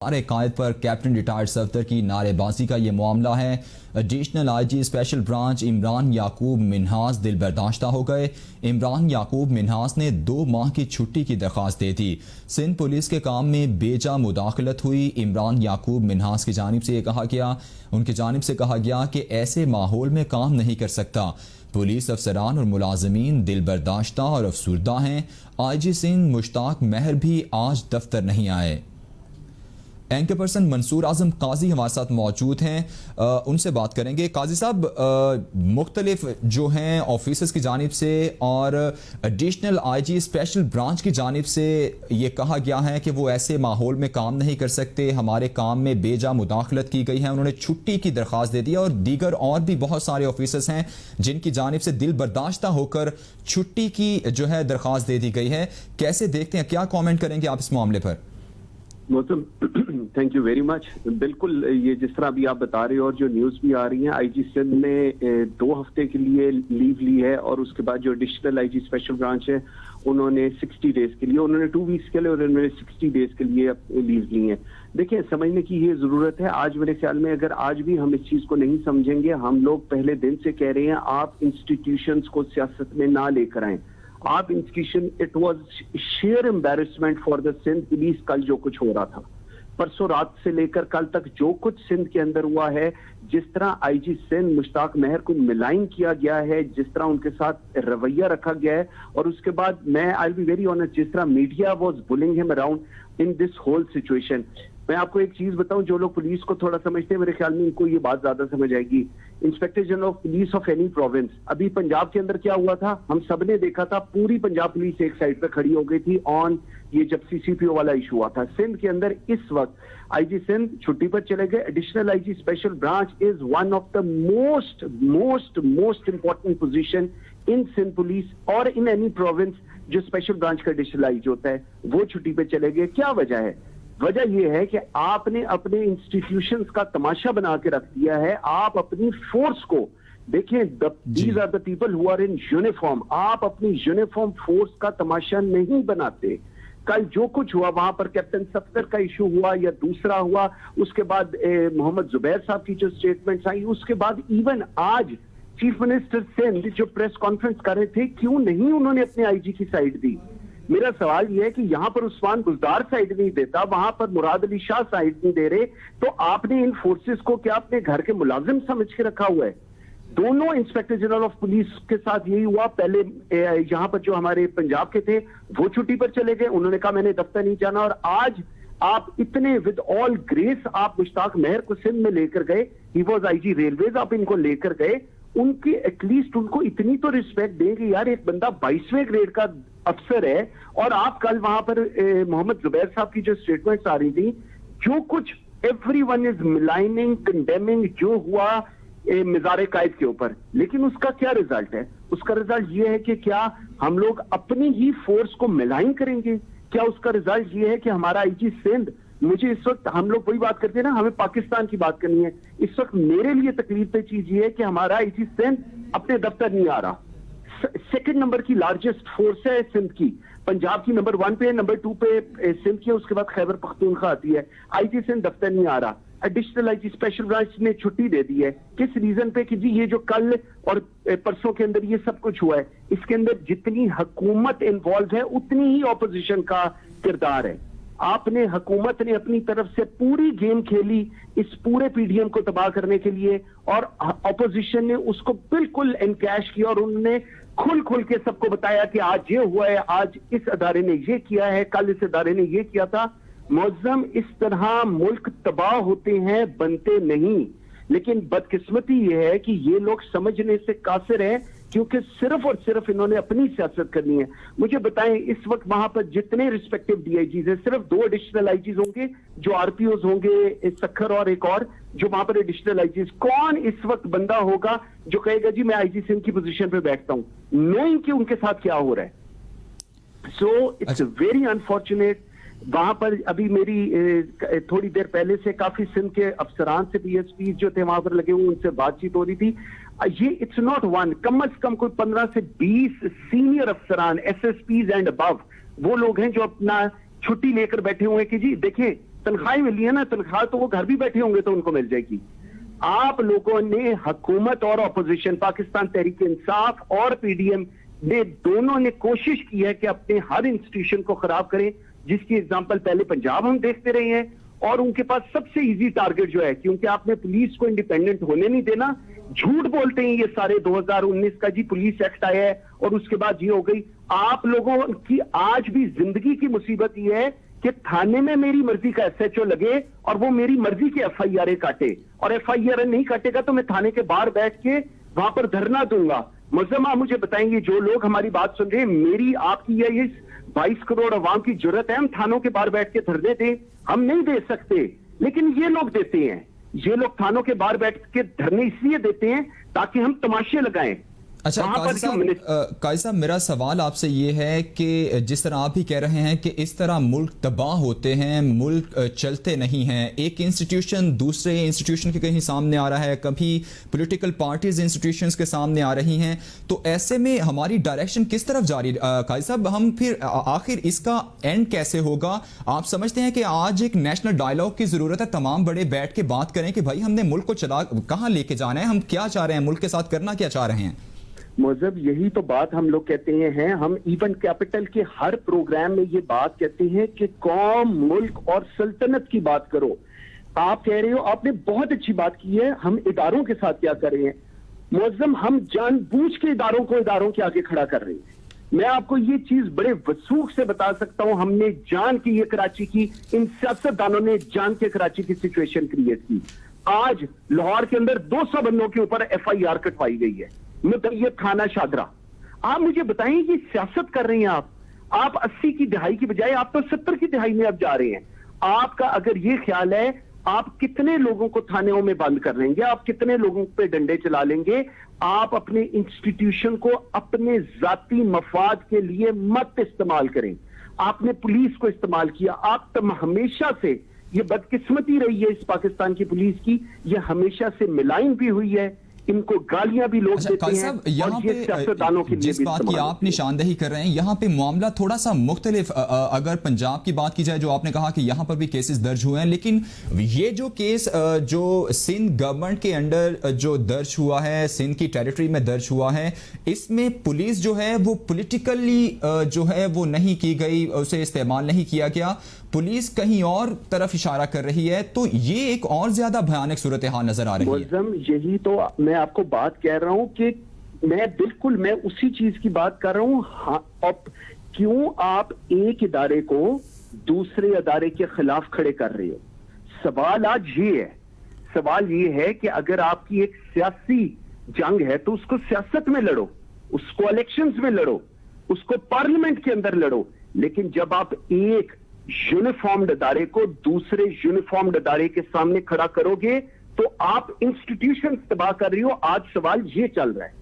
हमारे कायद पर captain retired Safdar की नारेबाजी का ये मामला है। Additional IG special branch Imran Yakub Minhas दिल बर्दाश्ता हो गए। इमरान याकूब मिन्हास ने 2 माह की छुट्टी की दरख्वास्त दे दी। सिंध पुलिस के काम में बेजा मुदाखलत हुई। इमरान याकूब मिन्हास की जानिब से उनकी जानिब से कहा गया कि ऐसे माहौल में काम नहीं कर सकता। पुलिस अफसरान और मुलाजमीन दिल बर्दाश्ता और अफसुर्दा हैं। आईजी सिंध मुश्ताक महर भी आज दफ्तर नहीं आए। एंकर पर्सन मंसूर आजम काजी हमारे साथ मौजूद हैं, उनसे बात करेंगे। काजी साहब, मुख्तलिफ जो हैं ऑफिसर्स की जानिब से और एडिशनल आईजी स्पेशल ब्रांच की जानिब से ये कहा गया है कि वो ऐसे माहौल में काम नहीं कर सकते, हमारे काम में बेजा मुदाखलत की गई है, उन्होंने छुट्टी की दरख्वास्त दे दी और दीगर और भी बहुत सारे ऑफिसर्स हैं जिनकी जानिब से दिल बर्दाश्ता होकर छुट्टी की जो है दरख्वास्त दे दी गई है। कैसे देखते हैं, क्या कॉमेंट करेंगे आप इस मामले पर? Thank you very much. बिल्कुल, ये जिस तरह अभी आप बता रहे हो और जो न्यूज भी आ रही है, आईजी सिंध ने 2 हफ्ते के लिए लीव ली है और उसके बाद जो एडिशनल आईजी स्पेशल ब्रांच है उन्होंने 60 डेज के लिए, उन्होंने 2 वीक्स के लिए और उन्होंने 60 डेज के लिए लीव ली है। देखिए, समझने की ये जरूरत है। आज मेरे ख्याल में अगर आज भी हम इस चीज को नहीं समझेंगे, हम लोग पहले दिन से कह रहे हैं आप इंस्टीट्यूशंस को सियासत में ना लेकर आए, आप institution, it was sheer embarrassment for the Sindh police. कल जो कुछ हो रहा था, परसों रात से लेकर कल तक जो कुछ सिंध के अंदर हुआ है, जिस तरह आईजी सिंध मुश्ताक महर को मिलाइन किया गया है, जिस तरह उनके साथ रवैया रखा गया है, और उसके बाद मैं आई बी वेरी ऑनेस्ट, जिस तरह media was bullying him around in this whole situation. मैं आपको एक चीज बताऊं, जो लोग पुलिस को थोड़ा समझते हैं, मेरे ख्याल में इनको ये बात ज्यादा समझ आएगी। Inspector general of police of any province, अभी पंजाब के अंदर क्या हुआ था हम सबने देखा था, पूरी पंजाब पुलिस एक साइड पे खड़ी हो गई थी ऑन ये जब सीसीपीओ वाला इशू हुआ था। सिंध के अंदर इस वक्त आईजी सिंध छुट्टी पर चले गए। Additional IG special branch is one of the most important position in Sindh police और इन एनी प्रोविंस। जो स्पेशल ब्रांच का एडिशनल आईजी होता है वो छुट्टी पे चले गए। क्या वजह है? वजह यह है कि आपने अपने इंस्टीट्यूशंस का तमाशा बना के रख दिया है। आप अपनी फोर्स को देखें, these are the people who are in uniform. आप अपनी यूनिफॉर्म फोर्स का तमाशा नहीं बनाते। कल जो कुछ हुआ वहां पर, कैप्टन सफदर का इशू हुआ या दूसरा हुआ, उसके बाद मोहम्मद जुबैर साहब की जो स्टेटमेंट्स आई, उसके बाद इवन आज चीफ मिनिस्टर सिंध जो प्रेस कॉन्फ्रेंस कर रहे थे, क्यों नहीं उन्होंने अपने आईजी की साइड दी? मेरा सवाल यह है कि यहां पर उस्मान गुलजार साइड नहीं देता, वहां पर मुराद अली शाह साइड नहीं दे रहे, तो आपने इन फोर्सेस को क्या अपने घर के मुलाजिम समझ के रखा हुआ है? दोनों इंस्पेक्टर जनरल ऑफ पुलिस के साथ यही हुआ। पहले यहां पर जो हमारे पंजाब के थे वो छुट्टी पर चले गए, उन्होंने कहा मैंने दफ्तर नहीं जाना, और आज आप इतने विद ऑल ग्रेस आप मुश्ताक महर को सिंध में लेकर गए, ही वॉज आईजी रेलवेज, आप इनको लेकर गए, उनकी एटलीस्ट उनको इतनी तो रिस्पेक्ट देंगे यार। एक बंदा 22वें ग्रेड का अफसर है और आप कल वहां पर मोहम्मद जुबैर साहब की जो स्टेटमेंट्स आ रही थी, जो कुछ एवरीवन इज मिलाइनिंग कंडेमिंग जो हुआ मिजारे कायद के ऊपर, लेकिन उसका क्या रिजल्ट है? उसका रिजल्ट ये है कि क्या हम लोग अपनी ही फोर्स को मिलाइन करेंगे? क्या उसका रिजल्ट ये है कि हमारा आईजी सिंध, मुझे इस वक्त, हम लोग वही बात करते हैं ना, हमें पाकिस्तान की बात करनी है, इस वक्त मेरे लिए तकलीफ पे चीज ये है कि हमारा आईजी सिंध अपने दफ्तर नहीं आ रहा। सेकंड नंबर की लार्जेस्ट फोर्स है सिंध की, पंजाब की नंबर 1 पे है, नंबर 2 पे सिंध की है, उसके बाद खैबर पख्तूनख्वा आती है। आईजी सिंध दफ्तर नहीं आ रहा। एडिशनल आईजी स्पेशल ब्रांच ने छुट्टी दे दी है, किस रीजन पे? कि जी ये जो कल और परसों के अंदर ये सब कुछ हुआ है, इसके अंदर जितनी हुकूमत इन्वॉल्व है उतनी ही ऑपोजिशन का किरदार है। आपने, हुकूमत ने अपनी तरफ से पूरी गेम खेली इस पूरे पीडीएम को तबाह करने के लिए, और ऑपोजिशन ने उसको बिल्कुल एनकैश किया और उन्होंने खुल के सबको बताया कि आज ये हुआ है, आज इस अदारे ने ये किया है, कल इस अदारे ने ये किया था। मुअज्जम, इस तरह मुल्क तबाह होते हैं, बनते नहीं। लेकिन बदकिस्मती ये है कि ये लोग समझने से कासिर हैं, क्योंकि सिर्फ और सिर्फ इन्होंने अपनी सियासत करनी है। मुझे बताएं, इस वक्त वहां पर जितने रिस्पेक्टिव डीआईजीज हैं, सिर्फ 2 एडिशनल आईजीज होंगे, जो आरपीओज होंगे, सखर और एक और जो वहां पर एडिशनल आईजीज। कौन इस वक्त बंदा होगा जो कहेगा जी मैं आईजी सिंध की पोजीशन पे बैठता हूं, नोइंग कि उनके साथ क्या हो रहा है? So it's very unfortunate. वहां पर अभी मेरी थोड़ी देर पहले से काफी सिंध के अफसरान से, बीएसपी जो थे वहां पर लगे हुए, उनसे बातचीत हो रही थी। ये इट्स नॉट वन, कम से कम कोई 15 से 20 सीनियर अफसरान, एसएसपीज एंड अबव, वो लोग हैं जो अपना छुट्टी लेकर बैठे हुए हैं कि जी देखिए तनख्वाहें मिली है ना, तनख्वाह तो वो घर भी बैठे होंगे तो उनको मिल जाएगी। आप लोगों ने, हुकूमत और अपोजिशन, पाकिस्तान तहरीक इंसाफ और पीडीएम ने, दोनों ने कोशिश की है कि अपने हर इंस्टीट्यूशन को खराब करें, जिसकी एग्जांपल पहले पंजाब हम देखते रहे हैं। और उनके पास सबसे इजी टारगेट जो है, क्योंकि आपने पुलिस को इंडिपेंडेंट होने नहीं देना, झूठ बोलते हैं ये सारे 2019 का जी पुलिस एक्ट आया है और उसके बाद ये हो गई। आप लोगों की आज भी जिंदगी की मुसीबत ये है कि थाने में मेरी मर्जी का एसएचओ लगे और वो मेरी मर्जी के एफआईआर काटे, और एफआईआर नहीं काटेगा तो मैं थाने के बाहर बैठ के वहां पर धरना दूंगा। मुअज़्ज़म, आप मुझे बताएंगे, जो लोग हमारी बात सुन रहे हैं, मेरी आपकी ये 22 करोड़ अवाम की जरूरत है हम थानों के बाहर बैठ के धरने दें? हम नहीं दे सकते, लेकिन ये लोग देते हैं। ये लोग थानों के बाहर बैठ के धरने इसलिए देते हैं ताकि हम तमाशे लगाएं। अच्छा काजी साहब, मेरा सवाल आपसे ये है कि जिस तरह आप भी कह रहे हैं कि इस तरह मुल्क तबाह होते हैं, मुल्क चलते नहीं हैं, एक इंस्टीट्यूशन दूसरे इंस्टीट्यूशन के कहीं सामने आ रहा है, कभी पॉलिटिकल पार्टीज इंस्टीट्यूशंस के सामने आ रही हैं, तो ऐसे में हमारी डायरेक्शन किस तरफ जा रही है काजी साहब? हम फिर आखिर इसका एंड कैसे होगा? आप समझते हैं कि आज एक नेशनल डायलॉग की जरूरत है, तमाम बड़े बैठ के बात करें कि भाई हमने मुल्क को चला कहाँ लेके जाना है, हम क्या चाह रहे हैं, मुल्क के साथ करना क्या चाह रहे हैं? मुअज़्ज़ब, यही तो बात हम लोग कहते हैं। हम इवन कैपिटल के हर प्रोग्राम में ये बात कहते हैं कि कौम, मुल्क और सल्तनत की बात करो। आप कह रहे हो, आपने बहुत अच्छी बात की है, हम इदारों के साथ क्या कर रहे हैं। मुअज़्ज़म, हम जानबूझ के इदारों को इदारों के आगे खड़ा कर रहे हैं। मैं आपको ये चीज बड़े वसूख से बता सकता हूं, हमने जान के ये कराची की, इन सियासतदानों ने जान के कराची की सिचुएशन क्रिएट की। आज लाहौर के अंदर 200 बंदों के ऊपर एफआईआर कटवाई गई है, मुतय्यब खाना शादरा। आप मुझे बताएं, ये सियासत कर रहे हैं आप 80 की दहाई की बजाय आप तो 70 की दहाई में अब जा रहे हैं। आपका अगर ये ख्याल है, आप कितने लोगों को थानों में बंद कर लेंगे, आप कितने लोगों पे डंडे चला लेंगे? आप अपने इंस्टीट्यूशन को अपने जाती मफाद के लिए मत इस्तेमाल करें। आपने पुलिस को इस्तेमाल किया। आप तो हमेशा से ये बदकिस्मती रही है इस पाकिस्तान की पुलिस की, ये हमेशा से मिलाइन भी हुई है, इनको गालियां भी लोग देते हैं। यहाँ पे जिस बात की आप निशानदेही कर रहे हैं, यहाँ पे मामला थोड़ा सा मुख्तलिफ, अगर पंजाब की बात की जाए, जो आपने कहा कि यहाँ पर भी केसेस दर्ज हुए हैं, लेकिन ये जो केस जो सिंध गवर्नमेंट के अंडर जो दर्ज हुआ है, सिंध की टेरिटरी में दर्ज हुआ है, इसमें पुलिस जो है वो पॉलिटिकली जो है वो नहीं की गई, उसे इस्तेमाल नहीं किया गया, पुलिस कहीं और तरफ इशारा कर रही है, तो ये एक और ज्यादा भयानक सूरत हाल नजर आ रही है। यही तो मैं आपको बात कह रहा हूं कि मैं उसी चीज की बात कर रहा हूं। हाँ, अब क्यों आप एक इदारे को दूसरे इदारे के खिलाफ खड़े कर रहे हो? सवाल आज ये है, सवाल ये है कि अगर आपकी एक सियासी जंग है तो उसको सियासत में लड़ो, उसको इलेक्शंस में लड़ो, उसको पार्लियामेंट के अंदर लड़ो। लेकिन जब आप एक यूनिफॉर्म्ड अदारे को दूसरे यूनिफॉर्म्ड अदारे के सामने खड़ा करोगे तो आप इंस्टीट्यूशन तबाह कर रही हो। आज सवाल ये चल रहा है,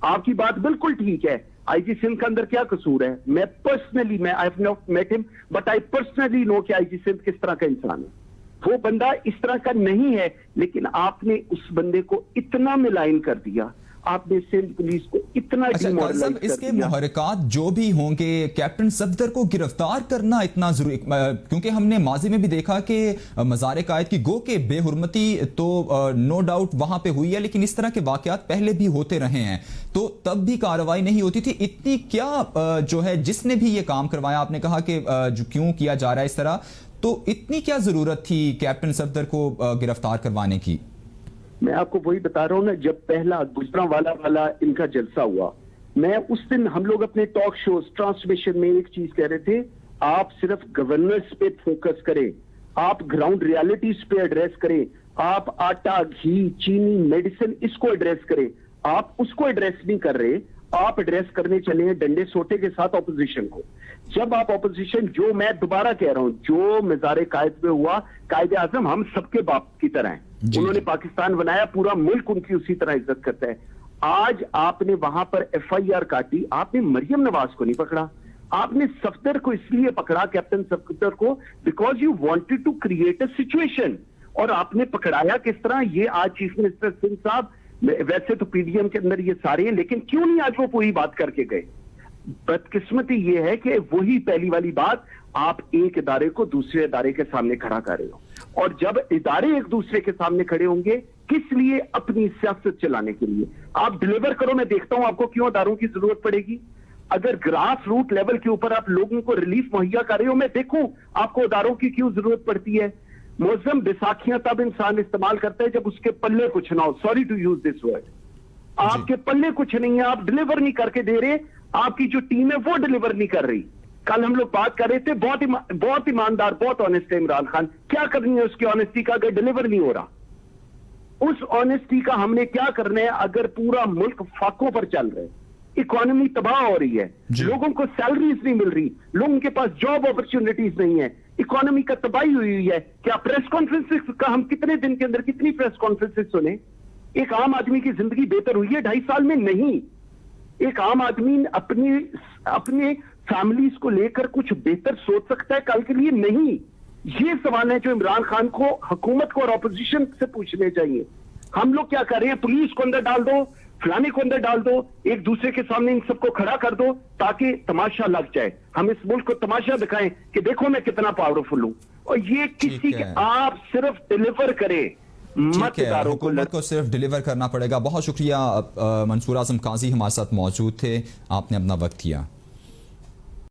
आपकी बात बिल्कुल ठीक है, आईजी सिंध का अंदर क्या कसूर है? मैं personally, I have not met him, but I personally know कि आईजी सिंध किस तरह का इंसान है। वो बंदा इस तरह का नहीं है, लेकिन आपने उस बंदे को इतना मिलाइन कर दिया, आपने सिंध पुलिस को इतना डिमोरलाइज कर इसके दिया। मुहर्रिकात जो भी होंगे, कैप्टन सफदर को गिरफ्तार करना इतना जरूरी, क्योंकि हमने माजी में भी देखा कि मज़ार कायद की गो के बेहुरमती तो नो डाउट वहां पे हुई है, लेकिन इस तरह के वाकयात पहले भी होते रहे हैं, तो तब भी कार्रवाई नहीं होती थी। इतनी क्या जो है जिसने भी ये काम करवाया, आपने कहा कि जो क्यों किया जा रहा है इस तरह, तो इतनी क्या जरूरत थी कैप्टन सफदर को गिरफ्तार करवाने की? मैं आपको वही बता रहा हूं ना, जब पहला गुजरांवाला वाला इनका जलसा हुआ, मैं उस दिन, हम लोग अपने टॉक शोज ट्रांसमिशन में एक चीज कह रहे थे, आप सिर्फ गवर्नेंस पे फोकस करें, आप ग्राउंड रियलिटीज पे एड्रेस करें, आप आटा, घी, चीनी, मेडिसिन, इसको एड्रेस करें। आप उसको एड्रेस नहीं कर रहे, आप एड्रेस करने चले हैं डंडे सोटे के साथ ऑपोजिशन को। जब आप ऑपोजिशन, जो मैं दोबारा कह रहा हूं, जो मज़ार कायद में हुआ, कायदे आजम हम सबके बाप की तरह हैं, उन्होंने पाकिस्तान बनाया, पूरा मुल्क उनकी उसी तरह इज्जत करता है। आज आपने वहां पर एफआईआर काटी, आपने मरियम नवाज को नहीं पकड़ा, आपने सफदर को इसलिए पकड़ा, कैप्टन सफदर को, because you wanted to create a situation. और आपने पकड़ाया किस तरह? ये आज चीफ मिनिस्टर सिंह साहब, वैसे तो पीडीएम के अंदर ये सारे हैं, लेकिन क्यों नहीं आज वो पूरी बात करके गए? बदकिस्मती ये है कि वही पहली वाली बात, आप एक इदारे को दूसरे इदारे के सामने खड़ा कर रहे हो, और जब इदारे एक दूसरे के सामने खड़े होंगे किस लिए? अपनी सियासत चलाने के लिए। आप डिलीवर करो, मैं देखता हूं आपको क्यों इदारों की जरूरत पड़ेगी। अगर ग्रास रूट लेवल के ऊपर आप लोगों को रिलीफ मुहैया कर रहे हो, मैं देखूं आपको इदारों की क्यों जरूरत पड़ती है। मौसम बैसाखियां तब इंसान इस्तेमाल करता है जब उसके पल्ले कुछ ना हो, sorry to use this word. आपके पल्ले कुछ नहीं है, आप डिलीवर नहीं करके दे रहे, आपकी जो टीम है वो डिलीवर नहीं कर रही। कल हम लोग बात कर रहे थे, बहुत ईमानदार, बहुत ऑनेस्ट है इमरान खान, क्या करनी है उसकी ऑनेस्टी का अगर डिलीवर नहीं हो रहा? उस ऑनेस्टी का हमने क्या करना है अगर पूरा मुल्क फाकों पर चल रहा है, इकोनॉमी तबाह हो रही है, लोगों को सैलरीज नहीं मिल रही, लोगों के पास जॉब अपॉर्चुनिटीज नहीं है, इकोनॉमी का तबाही हुई है। क्या प्रेस कॉन्फ्रेंसेस का हम कितने दिन के अंदर कितनी प्रेस कॉन्फ्रेंसेस सुने? एक आम आदमी की जिंदगी बेहतर हुई है 2.5 साल में? नहीं। एक आम आदमी अपने फैमिलीज को लेकर कुछ बेहतर सोच सकता है कल के लिए? नहीं। ये सवाल है जो इमरान खान को, हुकूमत को और ऑपोजिशन से पूछने चाहिए। हम लोग क्या कर रहे हैं? पुलिस को अंदर डाल दो, फलाने को अंदर डाल दो, एक दूसरे के सामने इन सबको खड़ा कर दो ताकि तमाशा लग जाए, हम इस मुल्क को तमाशा दिखाएं कि देखो मैं कितना पावरफुल हूं। और ये किसी के, आप सिर्फ डिलीवर करें, ठीक है, हुकूमत को सिर्फ डिलीवर करना पड़ेगा। बहुत शुक्रिया। मंसूर आजम काजी हमारे साथ मौजूद थे, आपने अपना वक्त दिया।